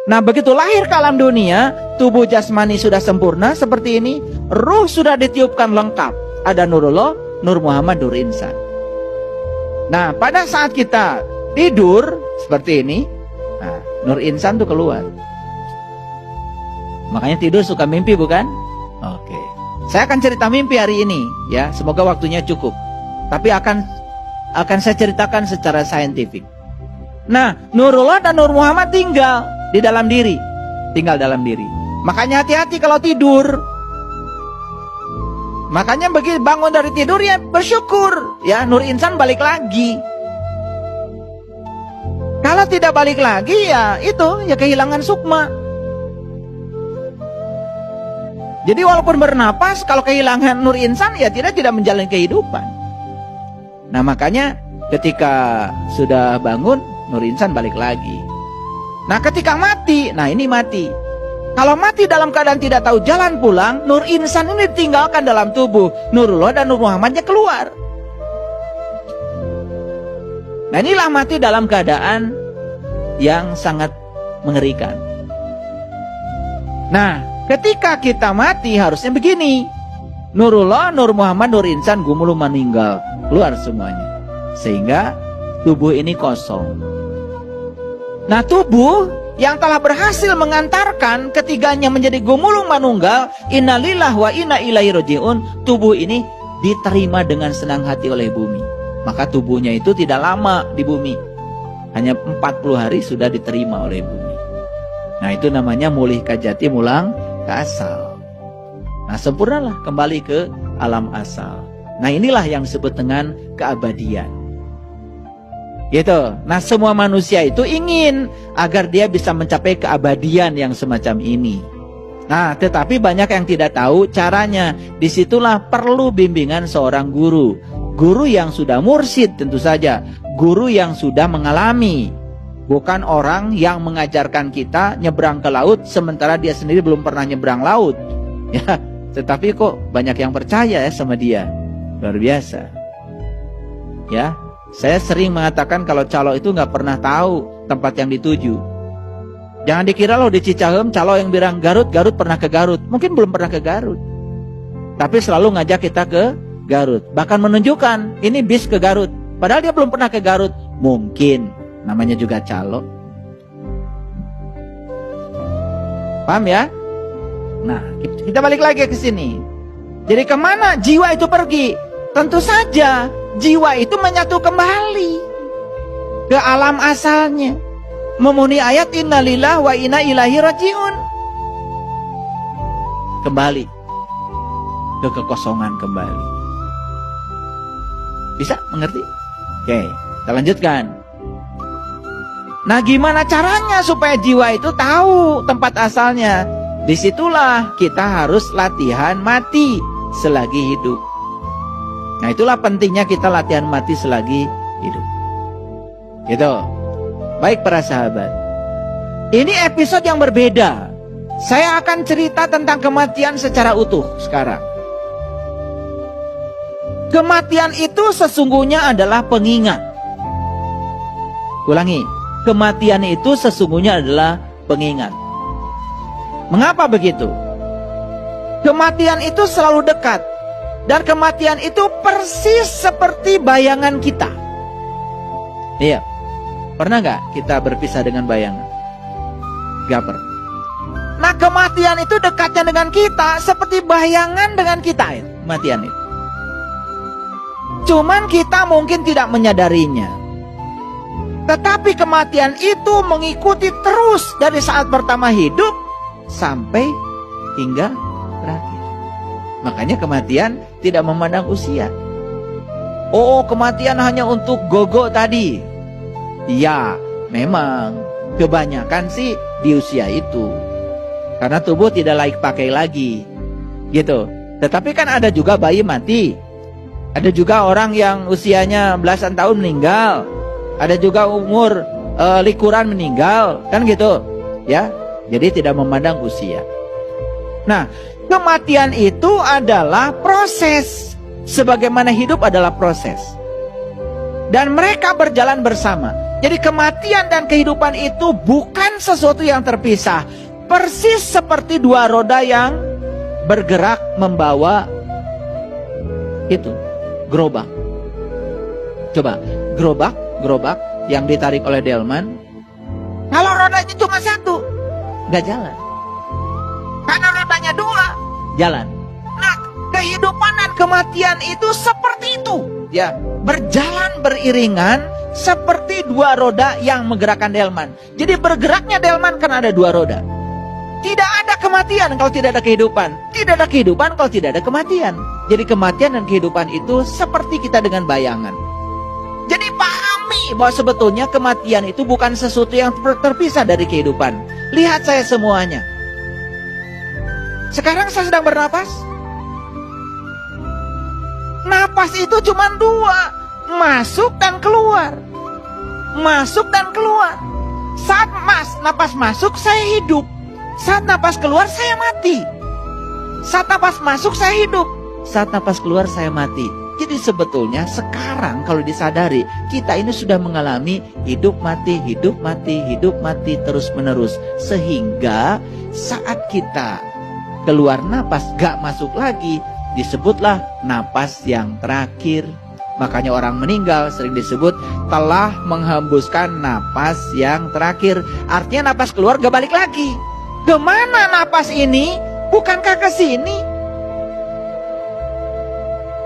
Nah, begitu lahir ke alam dunia, tubuh jasmani sudah sempurna seperti ini, ruh sudah ditiupkan lengkap. Ada Nurullah, Nur Muhammad, Nur Insan. Nah, pada saat kita tidur seperti ini, nah, Nur Insan tuh keluar. Makanya tidur suka mimpi, bukan? Oke. Saya akan cerita mimpi hari ini, ya. Semoga waktunya cukup. Tapi akan saya ceritakan secara saintifik. Nah, Nurullah dan Nur Muhammad tinggal di dalam diri, tinggal dalam diri. Makanya hati-hati kalau tidur. Makanya begitu bangun dari tidur ya bersyukur, ya Nur Insan balik lagi. Kalau tidak balik lagi ya itu ya kehilangan sukma. Jadi walaupun bernapas, kalau kehilangan Nur Insan ya tidak menjalani kehidupan. Nah, makanya ketika sudah bangun, Nur Insan balik lagi. Nah, ketika mati, nah ini mati. Kalau mati dalam keadaan tidak tahu jalan pulang, Nur Insan ini ditinggalkan dalam tubuh. Nurullah dan Nur Muhammadnya keluar. Nah, inilah mati dalam keadaan yang sangat mengerikan. Nah, ketika kita mati harusnya begini. Nurullah, Nur Muhammad, Nur Insan gumulu meninggal. Keluar semuanya. Sehingga tubuh ini kosong. Nah, tubuh yang telah berhasil mengantarkan ketiganya menjadi gumulung manunggal, innalillah wa inna ilaihi rajiun, tubuh ini diterima dengan senang hati oleh bumi. Maka tubuhnya itu tidak lama di bumi. Hanya 40 hari sudah diterima oleh bumi. Nah, itu namanya mulih kajati mulang ke asal. Nah, sempurnalah kembali ke alam asal. Nah, inilah yang disebut dengan keabadian. Gitu. Nah, semua manusia itu ingin agar dia bisa mencapai keabadian yang semacam ini. Nah, tetapi banyak yang tidak tahu caranya. Disitulah perlu bimbingan seorang guru. Guru yang sudah mursyid tentu saja. Guru yang sudah mengalami. Bukan orang yang mengajarkan kita nyebrang ke laut sementara dia sendiri belum pernah nyebrang laut. Ya, tetapi kok banyak yang percaya ya sama dia. Luar biasa. Ya. Saya sering mengatakan kalau calo itu nggak pernah tahu tempat yang dituju. Jangan dikira loh di Cicahem calo yang bilang Garut, Garut pernah ke Garut. Mungkin belum pernah ke Garut. Tapi selalu ngajak kita ke Garut. Bahkan menunjukkan ini bis ke Garut. Padahal dia belum pernah ke Garut. Mungkin. Namanya juga calo. Paham ya? Nah, kita balik lagi ke sini. Jadi kemana jiwa itu pergi? Tentu saja jiwa itu menyatu kembali ke alam asalnya, memenuhi ayat innalillah wa inna ilaihi rajiun. Kembali ke kekosongan kembali. Bisa mengerti? Oke, kita lanjutkan. Nah, gimana caranya supaya jiwa itu tahu tempat asalnya? Disitulah kita harus latihan mati selagi hidup. Nah, itulah pentingnya kita latihan mati selagi hidup. Gitu. Baik para sahabat. Ini episode yang berbeda. Saya akan cerita tentang kematian secara utuh sekarang. Kematian itu sesungguhnya adalah pengingat. Ulangi. Kematian itu sesungguhnya adalah pengingat. Mengapa begitu? Kematian itu selalu dekat. Dan kematian itu persis seperti bayangan kita. Iya. Pernah nggak kita berpisah dengan bayangan? Gak pernah. Nah, kematian itu dekatnya dengan kita seperti bayangan dengan kita. Kematian itu. Cuman kita mungkin tidak menyadarinya. Tetapi kematian itu mengikuti terus dari saat pertama hidup sampai hingga terakhir. Makanya kematian tidak memandang usia. Oh, kematian hanya untuk gogo tadi. Ya, memang kebanyakan sih di usia itu. Karena tubuh tidak layak pakai lagi. Gitu. Tetapi kan ada juga bayi mati. Ada juga orang yang usianya belasan tahun meninggal. Ada juga umur likuran meninggal. Kan gitu. Ya. Jadi tidak memandang usia. Nah, kematian itu adalah proses. Sebagaimana hidup adalah proses. Dan mereka berjalan bersama. Jadi kematian dan kehidupan itu bukan sesuatu yang terpisah. Persis seperti dua roda yang bergerak membawa itu gerobak. Coba gerobak yang ditarik oleh delman, kalau rodanya cuma satu nggak jalan, karena rodanya dua jalan. Nah, kehidupan dan kematian itu seperti itu, ya, berjalan beriringan seperti dua roda yang menggerakkan delman. Jadi bergeraknya delman karena ada dua roda. Tidak ada kematian kalau tidak ada kehidupan. Tidak ada kehidupan kalau tidak ada kematian. Jadi kematian dan kehidupan itu seperti kita dengan bayangan. Jadi pahami bahwa sebetulnya kematian itu bukan sesuatu yang terpisah dari kehidupan. Lihat saya semuanya. Sekarang saya sedang bernapas. Napas itu cuma dua, masuk dan keluar. Masuk dan keluar. Saat napas masuk saya hidup. Saat napas keluar saya mati. Saat napas masuk saya hidup. Saat napas keluar saya mati. Jadi sebetulnya sekarang kalau disadari, kita ini sudah mengalami hidup mati, hidup mati, hidup mati terus menerus. Sehingga saat kita keluar napas gak masuk lagi, disebutlah napas yang terakhir. Makanya orang meninggal sering disebut telah menghembuskan napas yang terakhir. Artinya napas keluar gak balik lagi. Kemana napas ini? Bukankah ke sini?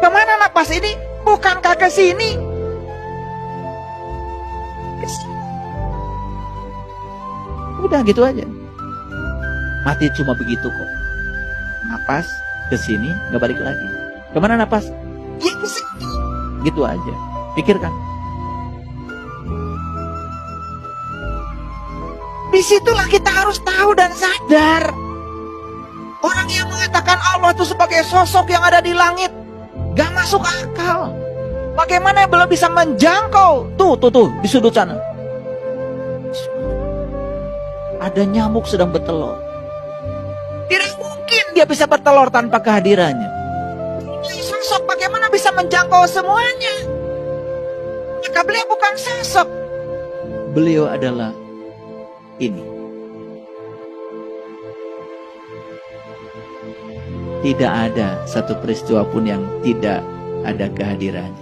Kemana napas ini? Bukankah ke sini? Udah gitu aja. Mati cuma begitu kok. Napas ke sini gak balik lagi. Kemana napas? Ya ke sini. Gitu aja. Pikirkan. Disitulah kita harus tahu dan sadar. Orang yang mengatakan Allah itu sebagai sosok yang ada di langit, gak masuk akal. Bagaimana belum bisa menjangkau? Tuh, di sudut sana. Ada nyamuk sedang bertelur. Tidak mungkin dia bisa bertelur tanpa kehadirannya. Sosok bagaimana bisa menjangkau semuanya? Maka beliau bukan sosok. Beliau adalah ini. Tidak ada satu peristiwa pun yang tidak ada kehadirannya.